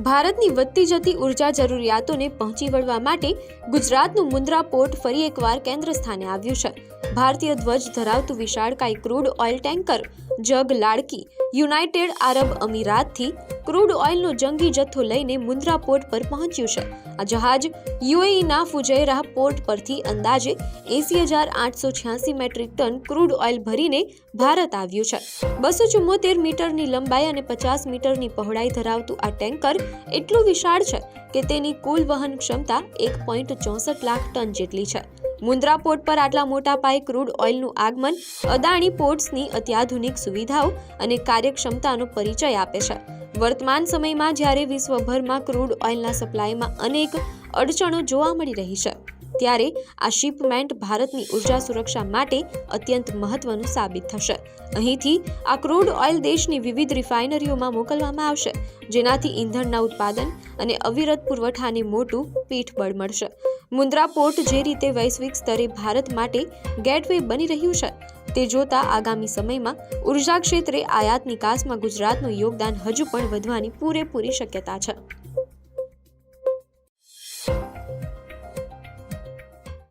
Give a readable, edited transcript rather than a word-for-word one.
ભારતની વધતી જતી ઉર્જા જરૂરિયાતોને પહોંચી વળવા માટે ગુજરાતનું મુન્દ્રા પોર્ટ ફરી એકવાર કેન્દ્ર સ્થાને આવ્યું છે। ભારતીય ધ્વજ ધરાવતું વિશાળકાય ક્રૂડ ઓઇલ ટેન્કર જગ લાડકી યુનાઇટેડ આરબ અમીરાતથી ક્રૂડ ઓઇલનો જંગી જથ્થો લઈને મુન્દ્રા પોર્ટ પર પહોંચ્યું છે। આ જહાજ યુએઈના ફુજૈરાહ પોર્ટ પરથી અંદાજે 80,886 મેટ્રિક ટન ક્રૂડ ઓઇલ ભરીને ભારત આવ્યું છે। 274 મીટરની લંબાઈ અને 50 મીટરની પહોળાઈ ધરાવતું આ ટેન્કર એટલું વિશાળ છે કે તેની કુલ વહન ક્ષમતા 1.64 લાખ ટન જેટલી છે। મુન્દ્રા પોર્ટ પર આટલા મોટા પાયે ક્રૂડ ઓઇલનું આગમન અદાણી પોર્ટ્સની અત્યાધુનિક સુવિધાઓ અને કાર્યક્ષમતાનો પરિચય આપે છે। વર્તમાન સમયમાં જ્યારે વિશ્વભરમાં ક્રૂડ ઓઇલના સપ્લાયમાં અનેક અડચણો જોવા મળી રહી છે, ત્યારે આ શિપમેન્ટ ભારતની ઉર્જા સુરક્ષા માટે અત્યંત મહત્વનું સાબિત થશે। અહીંથી આ ક્રૂડ ઓઇલ દેશની વિવિધ રિફાઇનરીઓમાં મોકલવામાં આવશે, જેનાથી ઈંધણના ઉત્પાદન અને અવિરત પુરવઠાને મોટું પીઠબળ મળશે। મુન્દ્રા પોર્ટ જે રીતે વૈશ્વિક સ્તરે ભારત માટે ગેટવે બની રહ્યું છે, તે જોતા આગામી સમયમાં ઉર્જા ક્ષેત્રે આયાત નિકાસમાં ગુજરાતનું યોગદાન હજુ પણ વધવાની પૂરેપૂરી શક્યતા છે।